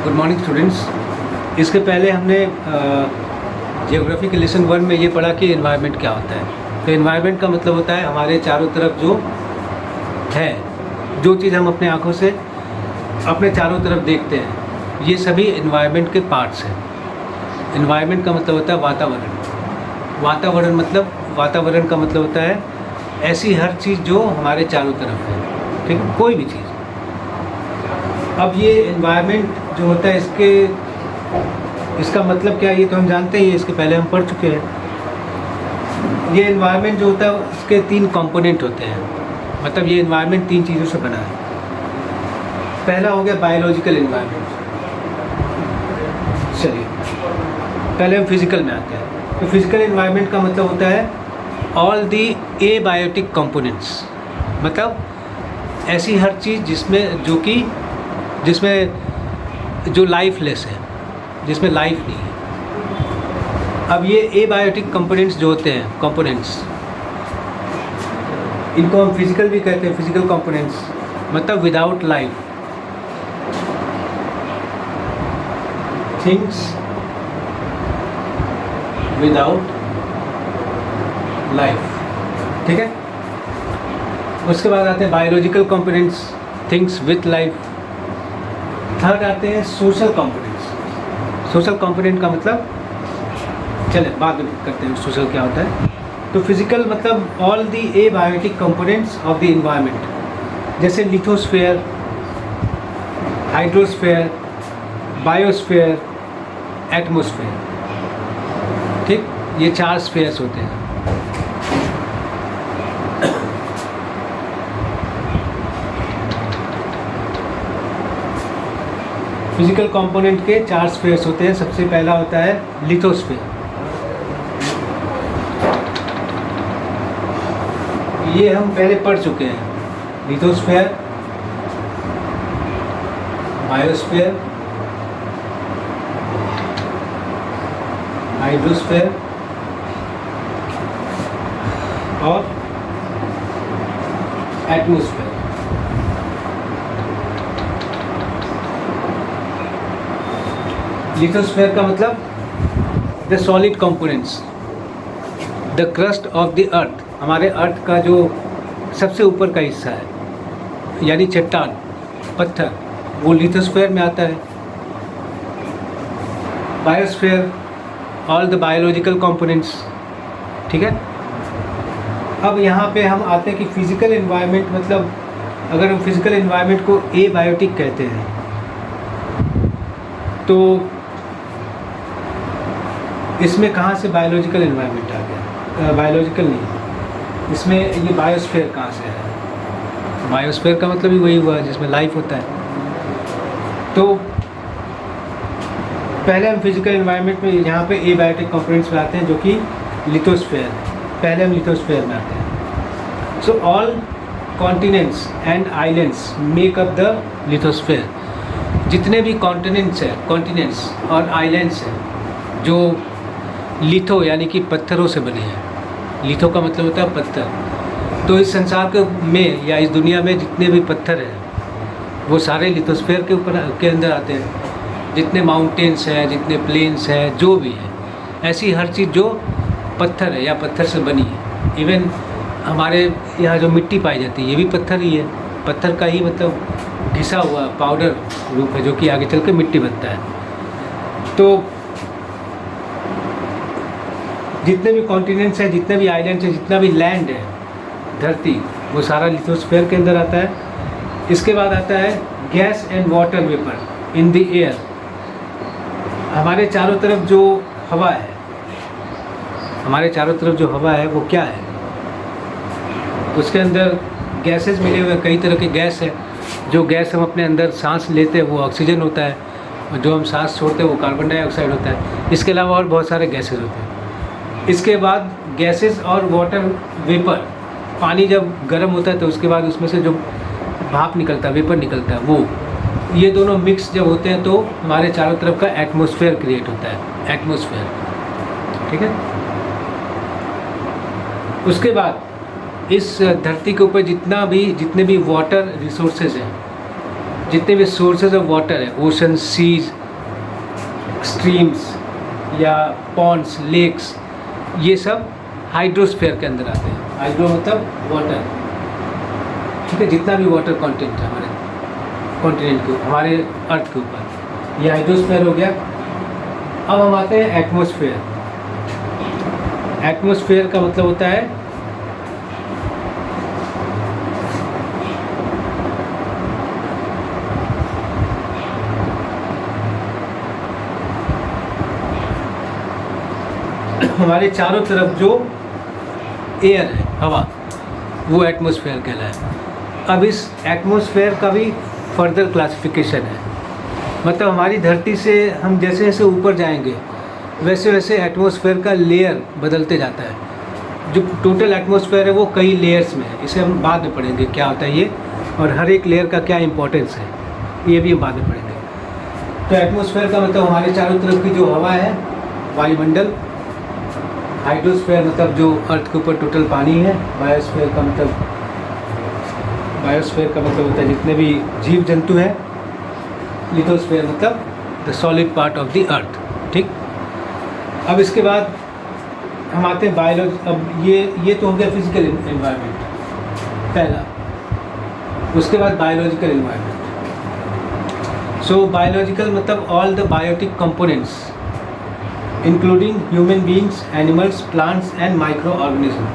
Good morning students. इसके पहले हमने जियोग्राफी के लेसन 1 में ये पढ़ा कि एनवायरनमेंट क्या होता है। तो एनवायरनमेंट का मतलब होता है हमारे चारों तरफ जो है, जो चीज़ हम अपने आँखों से अपने चारों तरफ देखते हैं, ये सभी एनवायरनमेंट के पार्ट्स हैं। एनवायरनमेंट का मतलब होता है वातावरण। वातावरण का मतलब होता है ऐसी हर चीज़ जो हमारे चारों तरफ है, ठीक है, कोई भी चीज़। अब ये एनवायरनमेंट जो होता है इसका मतलब क्या है, ये तो हम जानते ही हैं, इसके पहले हम पढ़ चुके हैं। ये एनवायरनमेंट जो होता है इसके 3 कंपोनेंट होते हैं, मतलब ये एनवायरनमेंट 3 चीज़ों से बना है। पहला हो गया बायोलॉजिकल एनवायरनमेंट। चलिए पहले हम फिजिकल में आते हैं। तो फिजिकल एनवायरनमेंट का मतलब होता है ऑल दी एबायोटिक कंपोनेंट्स, मतलब ऐसी हर चीज़ जिसमें जो लाइफलेस है, जिसमें लाइफ नहीं है। अब ये एबायोटिक कंपोनेंट्स जो होते हैं, कंपोनेंट्स, इनको हम फिजिकल भी कहते हैं। फिजिकल कंपोनेंट्स मतलब without life, things without life, ठीक है। उसके बाद आते हैं biological components, things with life. Third आते हैं सोशल कंपोनेंट्स। सोशल कंपोनेंट का मतलब चले बाद में करते हैं सोशल क्या होता है। तो फिजिकल मतलब all the abiotic components of the environment, जैसे लिथोस्फेयर, हाइड्रोस्फेयर, बायोस्फेयर, एटमॉस्फेयर, ठीक, ये 4 स्फेयर्स होते हैं। फिजिकल कंपोनेंट के 4 स्फेयर्स होते हैं। सबसे पहला होता है लिथोस्फेयर। ये हम पहले पढ़ चुके हैं। लिथोस्फेयर, बायोस्फेयर, हाइड्रोस्फेयर और एटमॉस्फेयर। लिथोस्फेयर का मतलब the solid components, the crust of the earth, हमारे अर्थ का जो सबसे ऊपर का हिस्सा है, यानी चट्टान, पत्थर, वो लिथोस्फेयर में आता है। Biosphere all the biological components, ठीक है। अब यहाँ पे हम आते हैं कि फिजिकल एनवायरनमेंट मतलब, अगर हम फिजिकल एनवायरनमेंट को एबायोटिक कहते हैं तो इसमें कहाँ से बायोलॉजिकल एनवायरनमेंट आ गया? बायोलॉजिकल नहीं, इसमें ये बायोस्फीयर कहाँ से है? बायोस्फीयर का मतलब ही वही हुआ जिसमें लाइफ होता है। तो पहले हम फिजिकल एनवायरनमेंट में यहाँ पे एबायोटिक कंपोनेंट्स में आते हैं, जो कि लिथोस्फीयर। पहले हम लिथोस्फीयर में आते हैं। So all continents and islands make up the lithosphere. जितने भी कॉन्टिनेंट्स और आइलैंड्स हैं जो लिथो यानी कि पत्थरों से बने हैं। लिथो का मतलब होता है पत्थर। तो इस संसार में या इस दुनिया में जितने भी पत्थर हैं वो सारे लिथोस्फीयर के अंदर आते हैं। जितने माउंटेन्स हैं, जितने प्लेन्स हैं, जो भी है, ऐसी हर चीज़ जो पत्थर है या पत्थर से बनी है। इवन हमारे यहाँ जो मिट्टी पाई जाती है ये भी पत्थर ही है, पत्थर का ही मतलब घिसा हुआ पाउडर रूप है, जो कि आगे चल के मिट्टी बनता है। तो जितने भी कॉन्टिनेंट्स हैं, जितने भी आइलैंड्स हैं, जितना भी लैंड है, धरती, वो सारा लिथोस्फीयर के अंदर आता है। इसके बाद आता है gas and water vapour in the air. हमारे चारों तरफ जो हवा है, वो क्या है? उसके अंदर गैसेस मिले हुए, कई तरह के गैस है। जो गैस हम अपने अंदर सांस लेते हैं वो ऑक्सीजन होता है, और जो हम सांस छोड़ते हैं वो कार्बन डाइऑक्साइड होता है। इसके अलावा और बहुत सारे गैसेस होते हैं। इसके बाद गैसेस और वाटर वेपर, पानी जब गर्म होता है तो उसके बाद उसमें से जो भाप निकलता है, वेपर निकलता है, वो ये दोनों मिक्स जब होते हैं तो हमारे चारों तरफ का एटमॉस्फेयर क्रिएट होता है, एटमॉस्फेयर, ठीक है। उसके बाद इस धरती के ऊपर जितने भी वाटर रिसोर्सेज हैं, जितने भी सोर्सेज ऑफ वाटर है, ओशन, सीज, स्ट्रीम्स या पॉन्ड्स, लेक्स, ये सब हाइड्रोस्फीयर के अंदर आते हैं। हाइड्रो मतलब वाटर, ठीक है, जितना भी वाटर कंटेंट है हमारे कॉन्टिनेंट के, हमारे अर्थ के ऊपर, ये हाइड्रोस्फीयर हो गया। अब हम आते हैं एटमॉस्फेयर। एटमॉस्फेयर का मतलब होता है हमारे चारों तरफ जो एयर है, हवा, वो एटमॉस्फेयर कहलाए। अब इस एटमॉस्फेयर का भी फर्दर क्लासिफिकेशन है, मतलब हमारी धरती से हम जैसे जैसे ऊपर जाएंगे वैसे वैसे एटमॉस्फेयर का लेयर बदलते जाता है। जो टोटल एटमॉस्फेयर है वो कई लेयर्स में है, इसे हम बाद में पढ़ेंगे क्या होता है ये, और हर एक लेयर का क्या इंपॉर्टेंस है, ये भी हम बाद में पढ़ेंगे। तो एटमॉस्फेयर का मतलब हमारे चारों तरफ की जो हवा है, वायुमंडल। हाइड्रोस्फीयर मतलब जो अर्थ के ऊपर टोटल पानी है। बायोस्फीयर का मतलब होता है जितने भी जीव जंतु हैं। लिथोस्फीयर मतलब the solid part of the earth, ठीक। अब इसके बाद हम आते हैं बायोलॉजी। अब ये तो हो गया फिजिकल एनवायरनमेंट पहला, उसके बाद बायोलॉजिकल एनवायरनमेंट। सो बायोलॉजिकल मतलब all the biotic components including human beings, animals, plants and micro organism.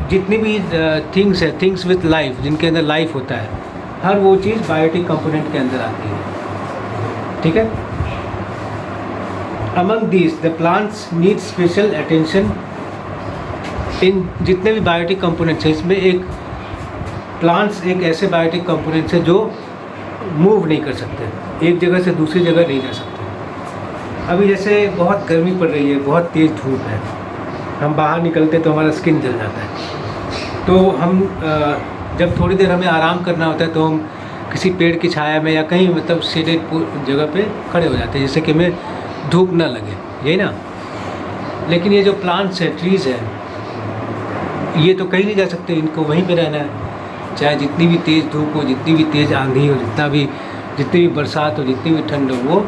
जितनी भी थिंग्स है, थिंग्स विथ लाइफ, जिनके अंदर लाइफ होता है, हर वो चीज़ बायोटिक कंपोनेंट के अंदर आती है, ठीक है। Among these the plants need special attention. इन जितने भी बायोटिक कंपोनेंट्स हैं, इसमें एक प्लांट्स एक ऐसे बायोटिक कंपोनेंट्स है जो मूव नहीं कर सकते, एक जगह से दूसरी जगह नहीं जा सकते। अभी जैसे बहुत गर्मी पड़ रही है, बहुत तेज़ धूप है, हम बाहर निकलते तो हमारा स्किन जल जाता है। तो हम जब थोड़ी देर हमें आराम करना होता है तो हम किसी पेड़ की छाया में या कहीं मतलब शेडेड जगह पे खड़े हो जाते हैं, जिससे कि हमें धूप ना लगे, यही ना। लेकिन ये जो प्लांट्स है, ट्रीज़ है, ये तो कहीं नहीं जा सकते, इनको वहीं पे रहना है। चाहे जितनी भी तेज़ धूप हो, जितनी भी तेज़ आंधी हो, जितनी भी बरसात हो, जितनी भी ठंड हो, वो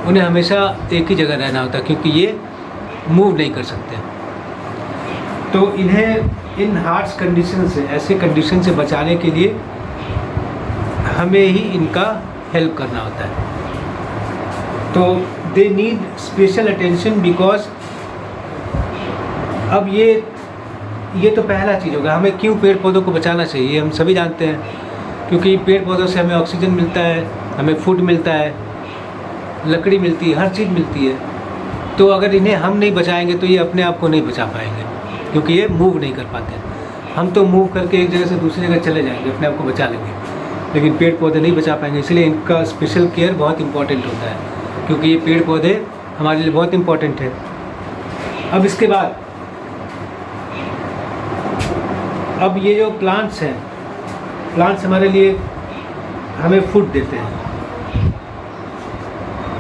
उन्हें हमेशा एक ही जगह रहना होता है, क्योंकि ये मूव नहीं कर सकते। तो इन्हें इन हार्श कंडीशन से, ऐसे कंडीशन से बचाने के लिए हमें ही इनका हेल्प करना होता है। तो they need special attention because अब ये तो पहला चीज़ होगा, हमें क्यों पेड़ पौधों को बचाना चाहिए, हम सभी जानते हैं। क्योंकि पेड़ पौधों से हमें ऑक्सीजन मिलता है, हमें फूड मिलता है, लकड़ी मिलती है, हर चीज़ मिलती है। तो अगर इन्हें हम नहीं बचाएंगे तो ये अपने आप को नहीं बचा पाएंगे, क्योंकि ये मूव नहीं कर पाते। हम तो मूव करके एक जगह से दूसरी जगह चले जाएंगे, अपने आप को बचा लेंगे, लेकिन पेड़ पौधे नहीं बचा पाएंगे। इसलिए इनका स्पेशल केयर बहुत इंपॉर्टेंट होता है, क्योंकि ये पेड़ पौधे हमारे लिए बहुत इंपॉर्टेंट है। अब इसके बाद अब ये जो प्लांट्स हैं, प्लांट्स हमारे लिए हमें फूड देते हैं,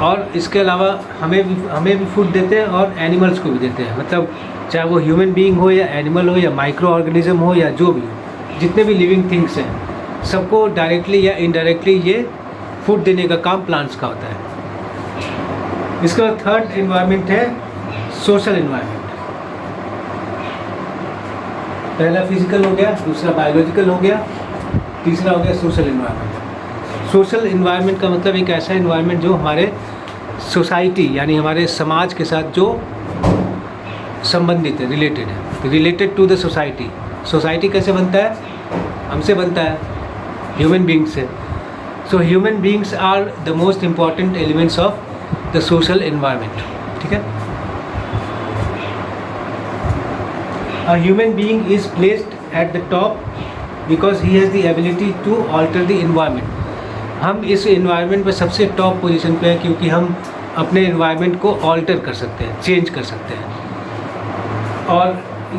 और इसके अलावा हमें भी फूड देते हैं और एनिमल्स को भी देते हैं। मतलब चाहे वो ह्यूमन बीइंग हो या एनिमल हो या माइक्रो ऑर्गेनिज्म हो या जो भी हो, जितने भी लिविंग थिंग्स हैं, सबको डायरेक्टली या इनडायरेक्टली ये फूड देने का काम प्लांट्स का होता है। इसके बाद थर्ड एनवायरनमेंट है सोशल एनवायरनमेंट। पहला फिजिकल हो गया, दूसरा बायोलॉजिकल हो गया, तीसरा हो गया सोशल एनवायरनमेंट। सोशल एनवायरनमेंट का मतलब एक ऐसा एनवायरनमेंट जो हमारे सोसाइटी यानी हमारे समाज के साथ जो संबंधित है, related to the society. Society कैसे बनता है? हमसे बनता है, ह्यूमन बींग्स से। So human beings are the most important elements of the social environment, ठीक है। A human being is placed at the top because he has the ability to alter the environment. हम इस environment पे सबसे top position पे हैं, क्योंकि हम अपने environment को alter कर सकते हैं, चेंज कर सकते हैं, और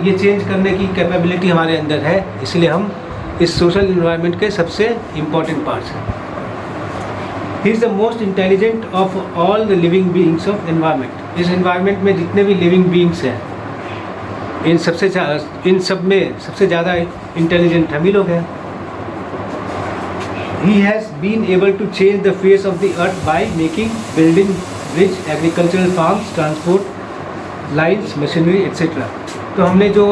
ये चेंज करने की कैपेबिलिटी हमारे अंदर है। इसलिए हम इस सोशल environment के सबसे इम्पॉर्टेंट पार्ट्स हैं। He is the most intelligent of all the living beings of environment. इस environment में जितने भी living beings हैं, इन सब में सबसे ज़्यादा इंटेलिजेंट हम ही लोग हैं, he has been able to change the face of the earth by making building bridge, agricultural farms, transport lines, machinery etc. तो हमने जो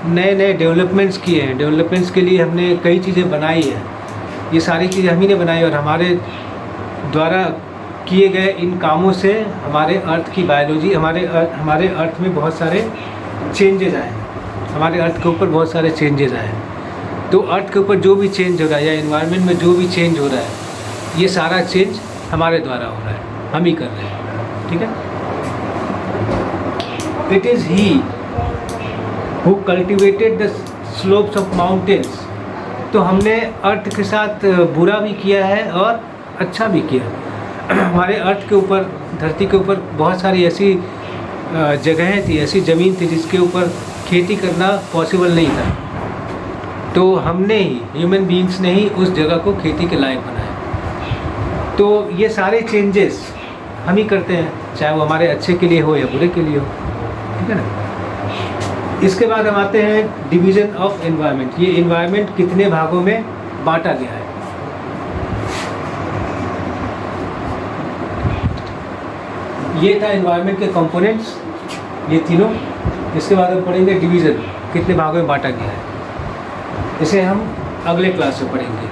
नए नए डेवलपमेंट्स किए हैं, डेवलपमेंट्स के लिए हमने कई चीज़ें बनाई हैं, ये सारी चीज़ें हम ही ने बनाई और हमारे द्वारा किए गए इन कामों से हमारे अर्थ की बायोलॉजी, हमारे अर्थ में बहुत सारे चेंजेस आए, हमारे अर्थ के ऊपर बहुत सारे चेंजेस आए। तो अर्थ के ऊपर जो भी चेंज हो रहा है या इन्वायरमेंट में जो भी चेंज हो रहा है, ये सारा चेंज हमारे द्वारा हो रहा है, हम ही कर रहे हैं, ठीक है। It is he who cultivated the slopes of mountains. तो हमने अर्थ के साथ बुरा भी किया है और अच्छा भी किया। हमारे अर्थ के ऊपर, धरती के ऊपर बहुत सारी ऐसी जगहें थी, ऐसी ज़मीन थी जिसके ऊपर खेती करना पॉसिबल नहीं था। तो हमने ही, ह्यूमन बीइंग्स ने ही उस जगह को खेती के लायक बनाया। तो ये सारे चेंजेस हम ही करते हैं, चाहे वो हमारे अच्छे के लिए हो या बुरे के लिए हो, ठीक है ना। इसके बाद हम आते हैं डिवीज़न ऑफ एनवायरनमेंट। ये एनवायरनमेंट कितने भागों में बांटा गया है। ये था एनवायरनमेंट के कंपोनेंट्स, ये तीनों। इसके बाद हम पढ़ेंगे डिवीज़न, कितने भागों में बांटा गया है। इसे हम अगले क्लास में पढ़ेंगे।